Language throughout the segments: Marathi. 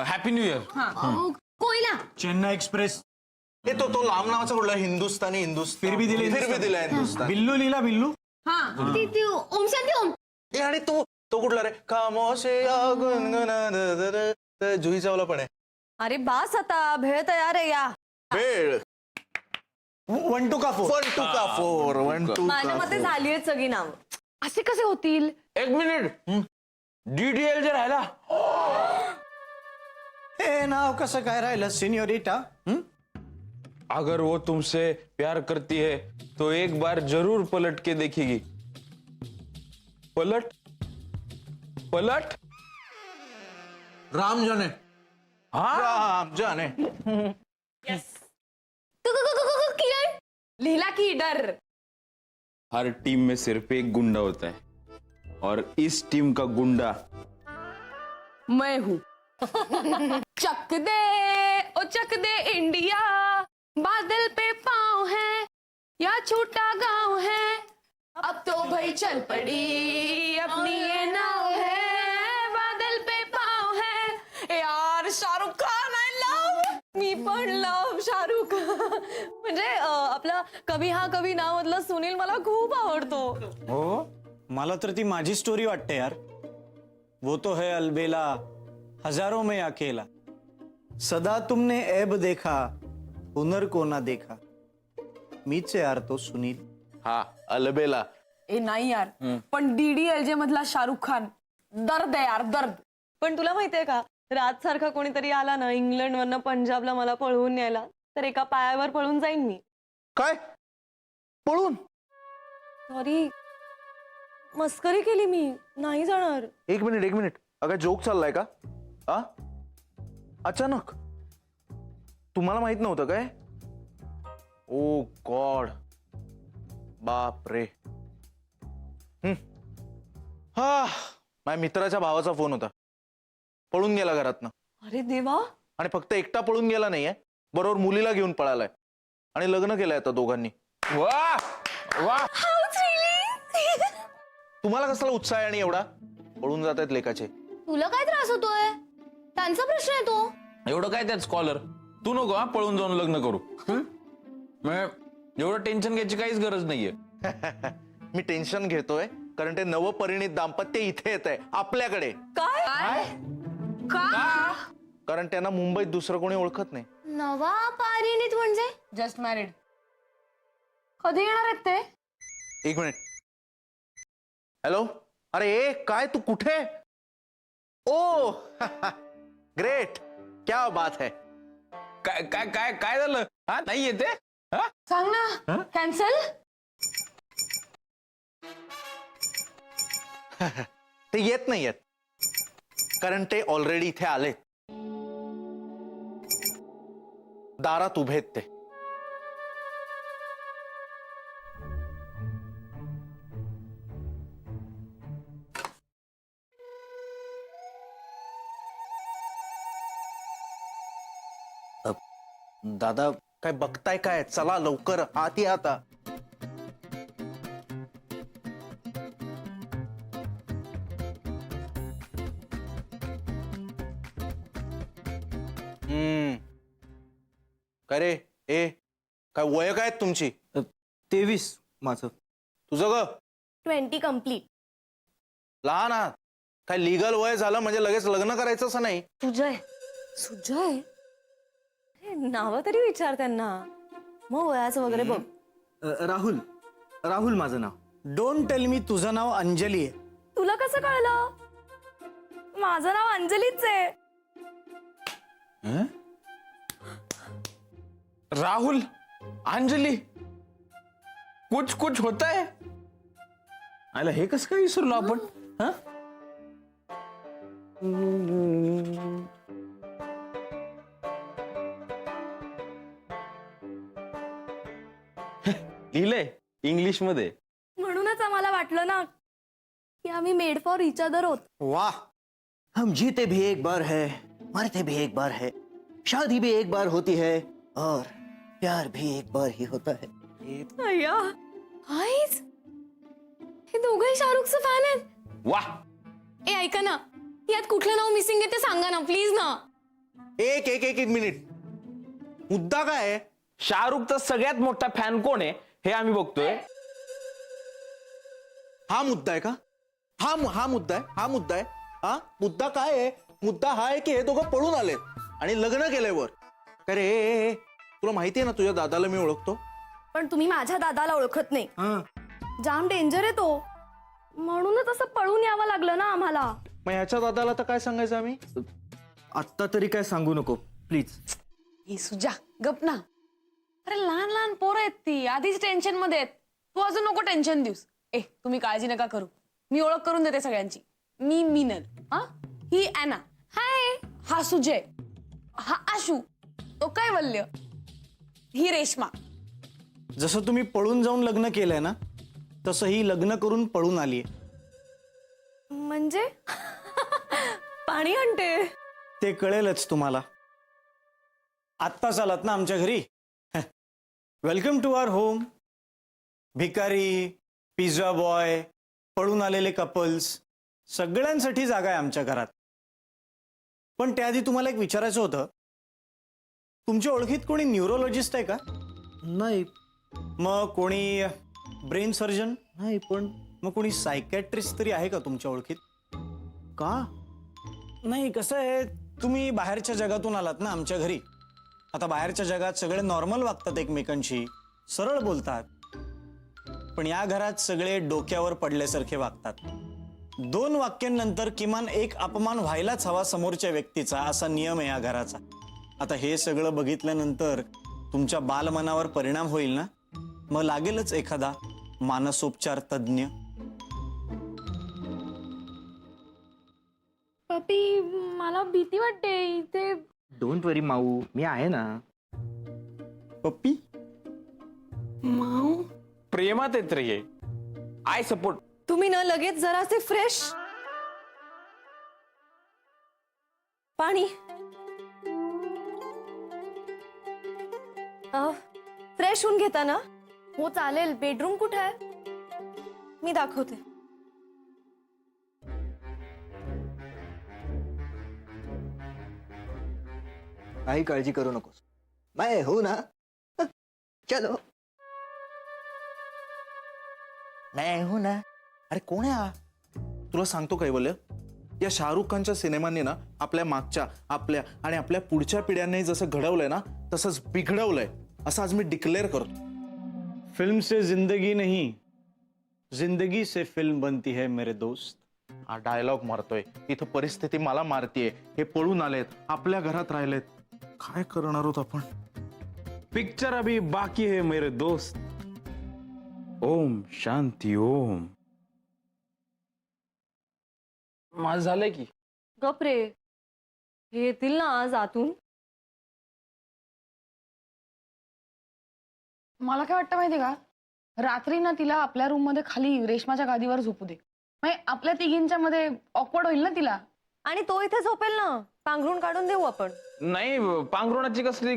Happy new year. Koyna. Chennai express. तो लांब नावाचा कुठला हिंदुस्तानी फिर भी दिला हिंदुस्तान. बिल्लू लिहिला बिल्लू. ती ओम शांती ओम. आणि तो कुठला रे खामोशिया गुनगुना जुही चावला पण आहे. अरे बास आता भेळ तयार आहे या. वेळ 1 2 का 4. 1 2 का 4 1 2 माझ्या मते झाली आहेत सगळी नाव. असे कसे होतील? एक मिनिट. DDL जे राहिला. हे नाव कसं काय राहिलं सिनियोरिटा? अगर वो तुमसे प्यार करती है तो एक बार जरूर पलट के देखेगी. पलट पलट. राम जाने. हाँ राम जाने. किरण. लिहिला की डर. हर टीम में सिर्फ एक गुंडा होता है और इस टीम का गुंडा मैं हूँ. चक दे ओ चक दे इंडिया, बादल पे पाँव है या छोटा गांव है, अब तो भाई चल पड़ी अपनी ये नाव है, बादल पे पाँव है. यार शाहरुख खान आय लव. मी पण लव शाहरुख. म्हणजे आपला कभी हा कभी ना मधला सुनील मला खूप आवडतो. हो मला तर ती माझी स्टोरी वाटते यार. वो तो है अलबेला हजारों में अकेला, सदा तुमने ऐब देखा हुनर को ना देखा. मीच यार तो सुनील. हा अलबेला. ए नाही यार, पण DDLJ मधला शाहरुख खान दर्द आहे यार दर्द. पण तुला माहितीये का, राज सारखा कोणीतरी आला ना इंग्लंड वरनं पंजाबला मला पळवून न्यायला, तर एका पायावर पळून जाईन मी. काय पळून? सॉरी मस्करी केली मी, नाही जाणार. एक मिनिट अगं जोक चाललाय का? अचानक तुम्हाला माहित नव्हतं काय? ओ गॉड, बाप रे. हा माझ्या मित्राच्या भावाचा फोन होता. पळून गेला घरातनं. अरे देवा. आणि फक्त एकटा पळून गेला नाहीये, बरोबर मुलीला घेऊन पळालाय आणि लग्न केलंय आता दोघांनी. वाह वाह. तुम्हाला कसला उत्साह आहे आणि एवढा? पळून जात आहेत लेकाचे. तुला काय त्रास होतोय? त्यांचा प्रश्न आहे तो. एवढं काय त्यात स्कॉलर. तू नको हा पळून जाऊन लग्न करू. एवढं टेन्शन घ्यायची काहीच गरज नाहीये. मी टेन्शन घेतोय कारण ते नवपरिणित दाम्पत्य इथे येत आहे आपल्याकडे. काय कारण त्यांना मुंबईत दुसरं कोणी ओळखत नाही. नवा पारिणीत म्हणजे जस्ट मॅरिड. कधी येणार आहेत ते? एक मिनिट. हॅलो. अरे काय तू कुठे? ओ ग्रेट, क्या बात है. काय काय काय काय झालं? हा नाही येते. सांग ना. कॅन्सल. ते येत नाहीयेत कारण ते ऑलरेडी इथे आले. दारात उभे आहेत ते. दादा काय बघताय काय? चला लवकर आत या आता. काय रे ए काय वय काय तुमची? 23 माझं. तुझं ग? 20 कंप्लीट. लहान आहात काय? लिगल वय झालं म्हणजे लगेच लग्न करायचं असं नाही. सुजय. सुजय नाव तरी विचार त्यांना. मग वयाचं वगैरे बघ. राहुल. राहुल माझं नाव. डोंट टेल मी तुझं नाव अंजली आहे. तुला कसं कळलं? माझं नाव अंजलीच आहे. राहुल अंजली कुछ कुछ होता है. आला हे कसं काय विसरलो आपण? हा लिहिलंय इंग्लिश मध्ये. म्हणूनच आम्हाला वाटलं ना की आम्ही मेड फॉर इच अदर होत. वाह. हम जीते भी एक बार है, मरते भी एक बार है, शादी भी एक बार होती है और प्यार भी एक बार ही होता है. अय्या आईज हे दोघंही शाहरुखचं फॅन आहेत. वाह. ए ऐका ना, यात कुठलं नाव मिसिंग आहे ते सांगा ना प्लीज ना. एक एक एक एक मिनिट, मुद्दा काय आहे? शाहरुखचा सगळ्यात मोठा फॅन कोण आहे हे आम्ही बघतोय. हा मुद्दा आहे का? हा मुद्दा आहे, हा मुद्दा आहे. हा मुद्दा काय आहे? मुद्दा हा आहे की हे दोघं पळून आलेत आणि लग्न केलंय वर. काय रे, तुला माहितीये ना तुझ्या दादाला मी ओळखतो. पण तुम्ही माझ्या दादाला ओळखत नाही. जाम डेंजर आहे तो, म्हणूनच असं पळून यावं लागलं ना आम्हाला. मग ह्याच्या दादाला तर काय सांगायचं आम्ही? आत्ता तरी काय सांगू नको प्लीज. ही सुजा गप ना. अरे लहान लहान पोरं आहेत ती, आधीच टेन्शन मध्ये आहेत. तू अजून नको टेन्शन देऊस. तुम्ही काळजी नका करू, मी ओळख करून देते सगळ्यांची. मी मीनल, हा ही ॲना, हाय हा सुजय, हा आशू, तो कैवल्य, ही रेश्मा. जसं तुम्ही पळून जाऊन लग्न केलंय ना, तसं ही लग्न करून पळून आलीये. म्हणजे पाणी आणते. ते कळेलच तुम्हाला. आत्ताच आलात ना आमच्या घरी. Welcome to our home. भिकारी, पिझ्झा बॉय, पळून आलेले कपल्स, सगळ्यांसाठी जागा आहे आमच्या घरात. पण त्याआधी तुम्हाला एक विचारायचं होतं, तुमच्या ओळखीत कोणी न्यूरोलॉजिस्ट आहे का? नाही. मग कोणी ब्रेन सर्जन? नाही. पण मग कोणी सायकॅट्रिस्ट तरी आहे का तुमच्या ओळखीत? का? नाही, कसं आहे, तुम्ही बाहेरच्या जगातून आलात ना आमच्या घरी. आता बाहेरच्या जगात सगळे नॉर्मल वागतात एकमेकांशी, सरळ बोलतात. पण या घरात सगळे डोक्यावर पडल्यासारखे वागतात. 2 वाक्यांनंतर किमान एक अपमान व्हायलाच हवा समोरच्या व्यक्तीचा, असा नियम आहे या घराचा. आता हे सगळं बघितल्यानंतर तुमच्या बालमनावर परिणाम होईल ना, मग लागेलच एखादा मानसोपचार तज्ञ. पप्पी, मला भीती वाटते इथे. डोंट वरी माऊ, मी आहे ना. पप्पी, माऊ प्रेमात येत रे. I support. तुम्ही ना लगेच जरासे फ्रेश पाणी. फ्रेश होऊन घेता ना? हो चालेल. बेडरूम कुठे आहे? मी दाखवते. काही काळजी करू नकोस, मैं हो ना. चलो. मैं हूं ना. अरे कोण आहे हा? तुला सांगतो काय बोल, या शाहरुख खानच्या सिनेमांनी ना आपल्या मागच्या, आपल्या आणि आपल्या पुढच्या पिढ्यांनी जसं घडवलंय ना तसंच बिघडवलंय, असं आज मी डिक्लेअर करतो. फिल्म से जिंदगी नहीं, जिंदगी से फिल्म बनती है मेरे दोस्त. हा डायलॉग मारतोय, इथं परिस्थिती मला मारतीये. हे पळून आलेत, आपल्या घरात राहिलेत. काय करणार आहोत आपण? पिक्चर अभी बाकी है मेरे दोस्त. ओम शांती ओम. माझं झालंय की. गप रे, हे येतील ना आज आतून. मला काय वाटतं माहितीये का, रात्री ना तिला आपल्या रूम मध्ये खाली रेशमाच्या गादीवर झोपू दे. म्हणजे आपल्या तिघींच्या मध्ये ऑकवर्ड होईल ना तिला. आणि तो इथे झोपेल ना, पांघरून काढून देऊ आपण. नाही, पांघरुणाची कसली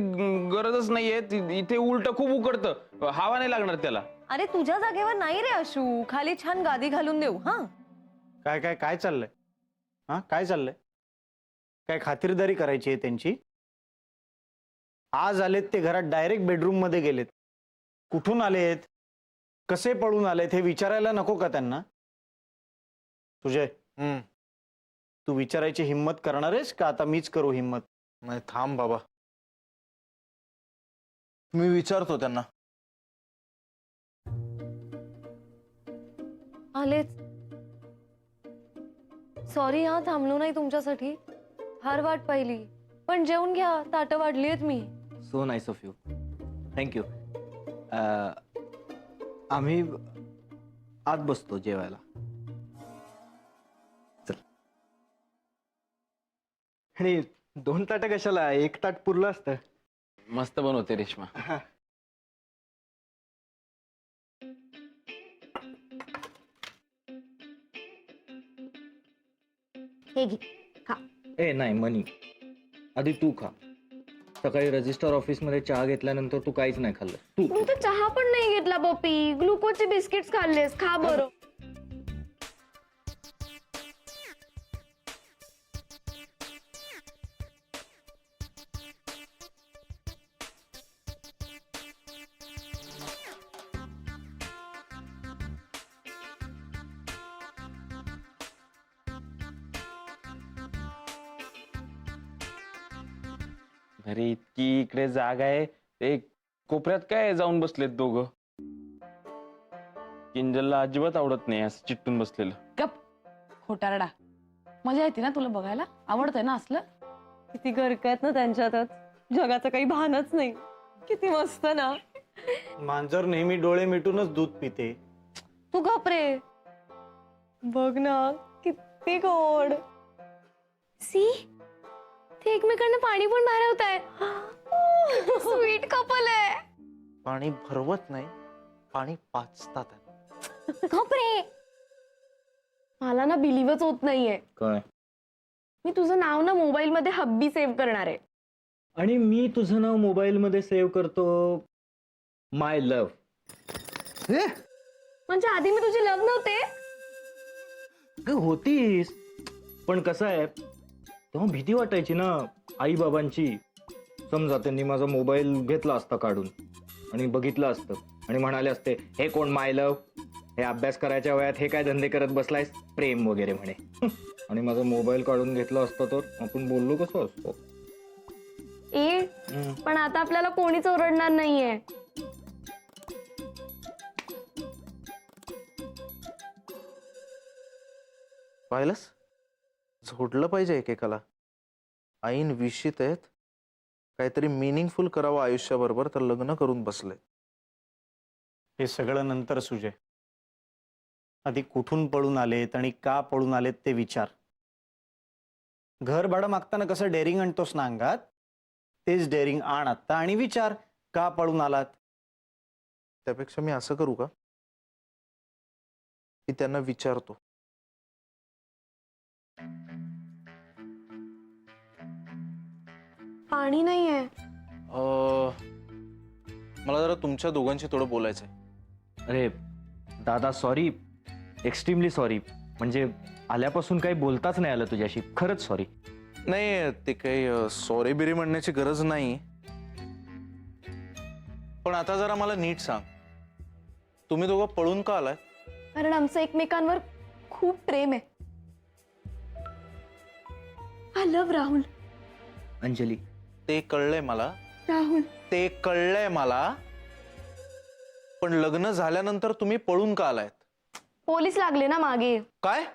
गरजच नाहीये. इथे उलट खूप उकडतं, हवा नाही लागणार त्याला. अरे तुझ्या जागेवर नाही रे आशू, खाली छान गादी घालून देऊ. हा काय काय काय चाललंय? हा काय चाललंय? काय खातिरदारी करायची आहे त्यांची? आज आलेत ते घरात, डायरेक्ट बेडरूम मध्ये गेलेत. कुठून आलेत, कसे पळून आलेत हे विचारायला नको का त्यांना? तुझे तू विचारायची हिम्मत करणार आहेस का आता मीच करू हिम्मत? नाही थांब बाबा, मी विचारतो त्यांना. आलेच. सॉरी हा, थांबलो नाही तुमच्यासाठी. फार वाट पाहिली, पण जेवून घ्या, ताटं वाढलीत मी. So nice of you, thank you. आम्ही आत बसतो जेवायला. चल. आणि 2 ताटं कशाला, 1 ताट पुरलं असतं. मस्त बनवते रेश्मा. हे घे, खा. ए नाही मनी, आधी तू खा. सकाळी रजिस्टर ऑफिस मध्ये चहा घेतल्यानंतर तू काहीच नाही खाल्लं. तू तू तर चहा पण नाही घेतला पप्पी, ग्लुकोजचे बिस्किट्स खाल्लेस. खा बरं. अरे इतकी इकडे जागा आहे, ते कोपऱ्यात काय जाऊन बसलेत दोघं. किंजलला अजिबात आवडत नाही असं चिट्टून बसलेलं. गप खोटारडा. मजा येते ना तुला बघायला, आवडतंय ना असलं. किती गरकत ना त्यांच्यातच, जगाचं काही भानच नाही. किती मस्त ना. मांजर नेहमी डोळे मिटूनच दूध पिते. तू गप रे. बघ ना किती गोड. सी ते एकमेकांना पाणी पण भारवताय. स्वीट कपल आहे. पाणी भरवत नाही, पाणी पाचतात. गप रे. मला ना बिलीव्हच होत नाहीये. काय? मी तुझं नाव ना मोबाईल मध्ये हब्बी सेव्ह करणार आहे. आणि मी तुझं नाव मोबाईल मध्ये सेव्ह करतो माय लव्ह. म्हणजे आधी मी तुझी लव्ह नव्हते. होतीस, पण कसं आहे, तेव्हा भीती वाटायची ना आई बाबांची. समजा त्यांनी माझा मोबाईल घेतला असता काढून आणि बघितलं असतं आणि म्हणाले असते, हे कोण माय लव्ह, हे अभ्यास करायच्या वयात हे काय धंदे करत बसलायस, प्रेम वगैरे म्हणे. आणि माझा मोबाईल काढून घेतला असता तर आपण बोललो कसं असतो. पण आता आपल्याला कोणीच ओरडणार नाहीये. पाहिलंस, झोडलं पाहिजे एकेकाला. ऐन विशीत आहेत, काहीतरी मिनिंगफुल करावं आयुष्याबरोबर, तर लग्न करून बसले. हे सगळं नंतर सुजय. आधी कुठून पळून आलेत आणि का पळून आलेत ते विचार. घर भाडं मागताना कसं डेअरिंग आणतोस ना अंगात, तेच डेअरिंग आण आता आणि विचार का पळून आलात. त्यापेक्षा मी असं करू का की त्यांना विचारतो. पाणी नाहीये. मला जरा तुमच्या दोघांशी थोडं बोलायचंय. अरे दादा सॉरी, एक्स्ट्रीमली सॉरी. म्हणजे आल्यापासून काही बोलताच नाही आलं तुझ्याशी, खरंच सॉरी. नाही, ते काही सॉरी बिरी म्हणण्याची गरज नाही. पण आता जरा मला नीट सांग, तुम्ही दोघं पळून का आलाय? कारण आमचं एकमेकांवर खूप प्रेम आहे. I love Rahul. अंजली, ते कळलंय मला, राहुल ते कळलंय मला. पण लग्न झाल्यानंतर तुम्ही पळून का आलायत? पोलीस लागले ना मागे. काय?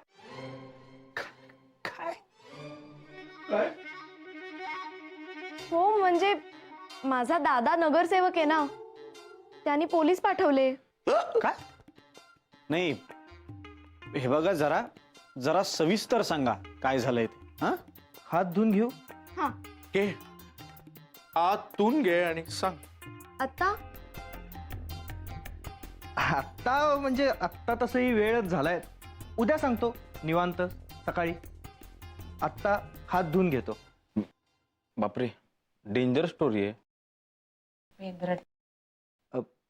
हो म्हणजे माझा दादा नगरसेवक आहे ना, त्यांनी पोलीस पाठवले. काय? नाही, हे बघा, जरा जरा सविस्तर सांगा काय झालंय ते. हा, हात धुवून घेऊ. हा घे, आतून घे आणि सांग. आता आत्ता म्हणजे आत्ता तसंही वेळच झालाय. उद्या सांगतो निवांत सकाळी. आत्ता हात धुवून घेतो. बापरे, डेंजर स्टोरी आहे.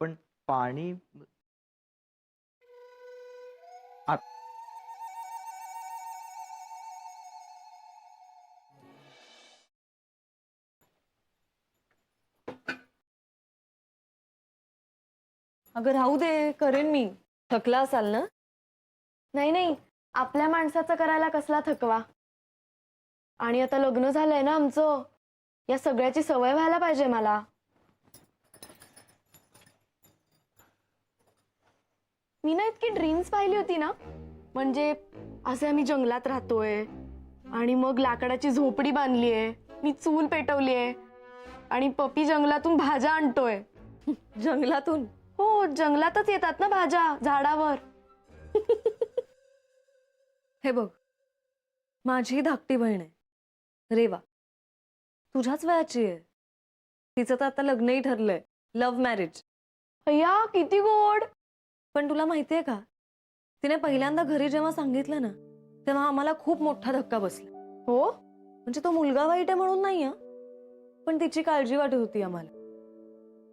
पण पाणी अगं राहू दे, करेन मी. थकला असाल ना. नाही नाही, आपल्या माणसाचं करायला कसला थकवा. आणि आता लग्न झालंय ना आमचं, या सगळ्याची सवय व्हायला पाहिजे मला. मी ना इतकी ड्रीम्स पाहिली होती ना, म्हणजे असे आम्ही जंगलात राहतोय आणि मग लाकडाची झोपडी बांधलीये, मी चूल पेटवलीये आणि पपी जंगलातून भाज्या आणतोय. जंगलातून? हो, जंगलातच येतात ना भाज्या, झाडावर. हे बघ, माझी धाकटी बहीण आहे रेवा, तुझ्याच वयाची आहे. तिचं तर आता लग्नही ठरलंय, लव्ह मॅरेज. अय्या किती गोड. पण तुला माहितीये का, तिने पहिल्यांदा घरी जेव्हा सांगितलं ना, तेव्हा आम्हाला खूप मोठा धक्का बसला. हो, म्हणजे तो मुलगा वाईट आहे म्हणून नाही, पण तिची काळजी वाटत होती आम्हाला.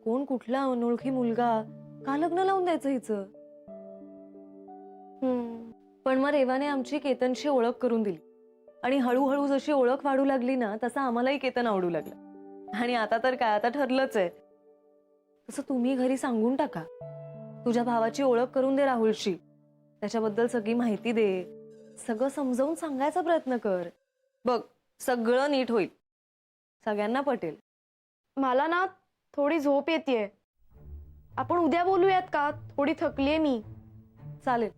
कोण कुठला अनोळखी मुलगा, का लग्न लावून द्यायचं हिचं. पण मग रेवाने आमची केतनशी ओळख करून दिली आणि हळूहळू जशी ओळख वाढू लागली ना, तसं आम्हालाही केतन आवडू लागला. आणि आता तर काय, आता ठरलंच आहे. तसं तुम्ही घरी सांगून टाका, तुझ्या भावाची ओळख करून दे राहुलशी, त्याच्याबद्दल सगळी माहिती दे, सगळं समजावून सांगायचा प्रयत्न कर. बघ, सगळं नीट होईल, सगळ्यांना पटेल. मला ना थोडी झोप येतेय. आपण उद्या बोलूयात का? थोडी थकलीये मी. चालेल.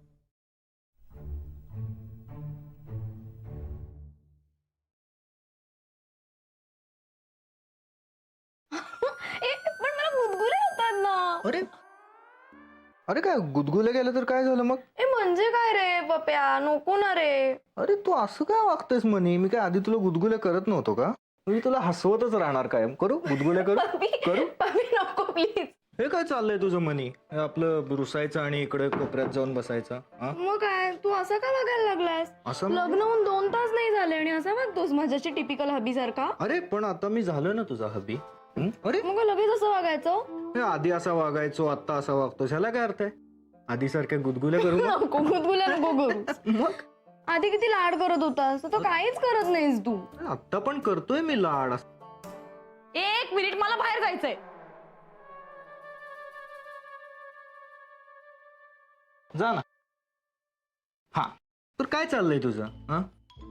पण मला गुदगुले होतात ना. अरे अरे काय गुदगुले गेले तर काय झालं मग? म्हणजे काय रे पप्या, नको ना रे. अरे तू असं काय वागतेस म्हणे? मी काय आधी तुला गुदगुले करत नव्हतो का? मी तुला हसवतच राहणार कायम. करू गुदगुले करू करू? पप्पी नको प्लीज. हे काय चाललंय तुझं म्हणी? हे आपलं रुसायचं आणि इकडे कोपऱ्यात जाऊन बसायचं. हा? मग काय तू असं का वागायला लागलास? असं लग्न होऊन 2 तास नाही झाले आणि असा वागतोस माझ्याशी टिपिकल हबी सारखा. अरे पण आता मी झालो ना तुझा हबी. अरे मग लगेच असं वागायचं? हे आधी असा वागायचो, आता असा वागतो, ह्याला काय अर्थ आहे? आधी सारखे गुदगुले करू मग? नको गुदगुल्या नको करू. मग आधी किती लाड करत होतास, आता काहीच करत नाहीस तू. आता पण करतोय मी लाड. 1 मिनिट, मला बाहेर जायचंय. जा ना. हा तर काय चाललंय तुझं? हा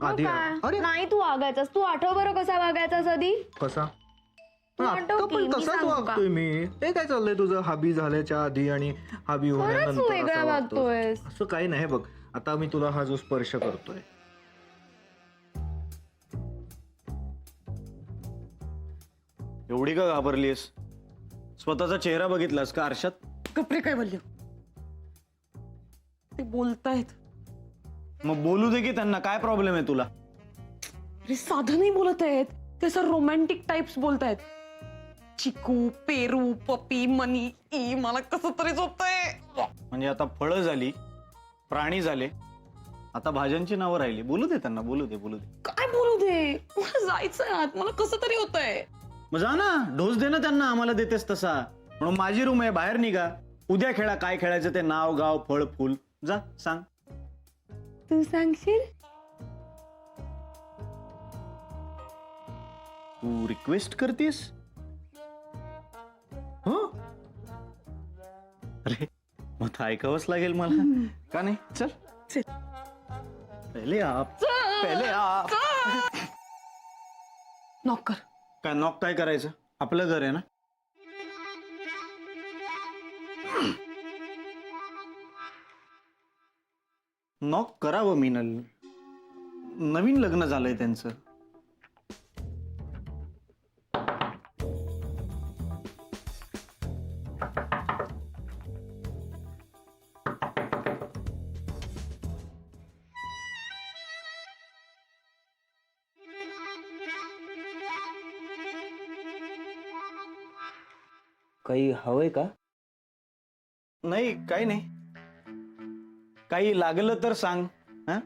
आधी काय? अरे नाही तू वागायचास. तू आठव बरं कसा वागायचास आधी. कसा? तू आता आठव की, पण मी तसाच सांगू का? वागतोय मी. हे काय चाललंय तुझं? हबी झाल्याच्या आधी आणि हबी खरंच तू होण्यानंतर वेगळा असा वागतोस. वागतोयस. असं काही नाही. बघ आता मी तुला हा जो स्पर्श करतोय, एवढी का घाबरलीस? स्वतःचा चेहरा बघितलास का आरशात? कपडे काय बोलले? ते बोलतायत. मग बोलू दे की त्यांना. काय प्रॉब्लेम आहे तुला? अरे साधं नाही बोलत आहेत, ते असं रोमॅन्टिक टाइप्स बोलतायत. चिकू, पेरू, पपी, मनी. मला कसं तरी झोपतंय. म्हणजे आता फळं झाली, प्राणी झाले, आता भाज्यांची नावं राहिली. बोलू दे त्यांना, बोलू दे बोलू दे. काय बोलू दे? मला जायचंय आत, मला कसं तरी होतंय. मग जा ना, डोस दे ना त्यांना. आम्हाला देतेस तसा. म्हणून माझी रूम आहे, बाहेर निघा. उद्या खेळा. काय खेळायचं ते नाव गाव फळ फुल. जा सांग. तू सांगशील? तू रिक्वेस्ट करतेस? हो अरे मग तर ऐकावंच लागेल मला. का नाही? चल चल. पहिले आप पहिले आप. नॉक कर. काय नॉक काय करायचं? आपलं घर आहे ना. नॉक करावं मीनल. नवीन लग्न झालंय त्यांचं. काही हवंय का? नाही काही नाही. काही लागलं तर सांग. हा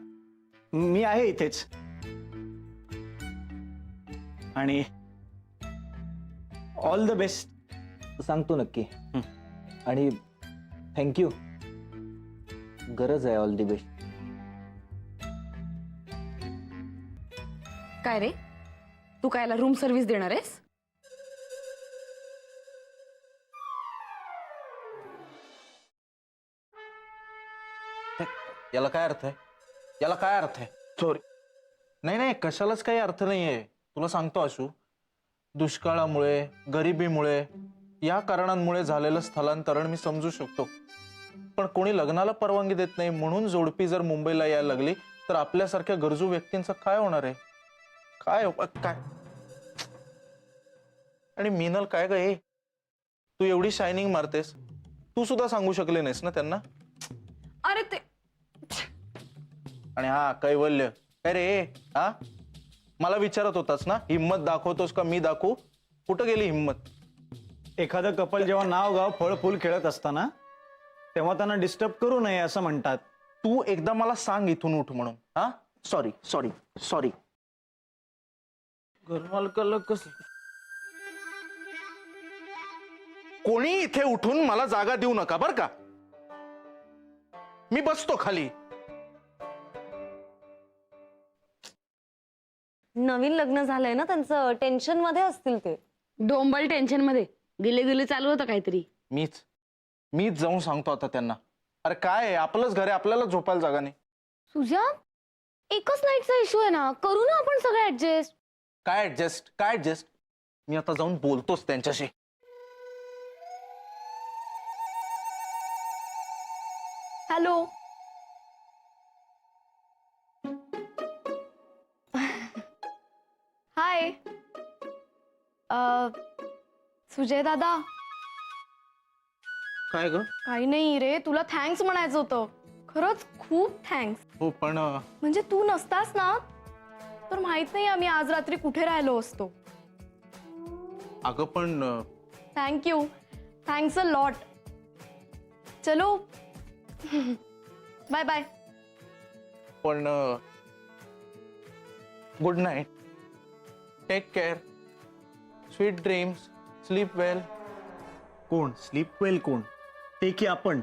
मी आहे इथेच. आणि ऑल द बेस्ट. सांगतो नक्की. आणि थँक्यू. गरज आहे ऑल दी बेस्ट. काय रे, तू कायला रूम सर्व्हिस देणार आहेस? याला काय अर्थ आहे? याला काय अर्थ आहे? सॉरी. नाही नाही, कशालाच काही अर्थ नाहीये. तुला सांगतो आशू, दुष्काळामुळे, गरिबीमुळे, या कारणांमुळे झालेलं स्थलांतरण मी समजू शकतो. पण कोणी लग्नाला परवानगी देत नाही म्हणून जोडपी जर मुंबईला यायला लागली तर आपल्यासारख्या गरजू व्यक्तींचं काय होणार आहे? काय? आणि मीनल काय ग हे? तू एवढी शायनिंग मारतेस, तू सुद्धा सांगू शकले नाहीस ना त्यांना? अरे ते आणि हा कैवल्य काय रे? हा मला विचारत होतास ना, हिम्मत दाखवतोस का मी दाखवू? कुठं गेली हिम्मत? एखादं कपल जेव्हा नाव गाव फळ फुल खेळत असताना तेव्हा त्यांना डिस्टर्ब करू नये असं म्हणतात. तू एकदा मला सांग इथून उठ म्हणून. हा सॉरी सॉरी सॉरी. घरमालकाला कसं? कोणी इथे उठून मला जागा देऊ नका बर का. मी बसतो खाली. नवीन लग्न झालंय ना त्यांचं, टेन्शन मध्ये असतील ते. डोंबल टेन्शन मध्ये गिले गिले चालू होतं काहीतरी. मीच जाऊन सांगतो आता त्यांना. अरे काय आहे, आपलंच घर आहे, आपल्याला झोपायला जागा नाही. सुजा, एकच नाईटचा इश्यू आहे ना, करू ना आपण सगळं ऍडजस्ट. काय ऍडजस्ट? मी आता जाऊन बोलतोच त्यांच्याशी. हॅलो. हाय. सुजय दादा. काय ग? काही नाही रे, तुला थँक्स म्हणायचं होतं. खरंच खूप थँक्स. हो पण म्हणजे तू नसतास ना तर माहित नाही आम्ही आज रात्री कुठे राहिलो असतो. अगं पण थँक्यू. Thanks a lot. चलो. Bye bye. पण good night. Take care. Sweet dreams. Sleep well. कोण स्लीप वेल कोण? ते की आपण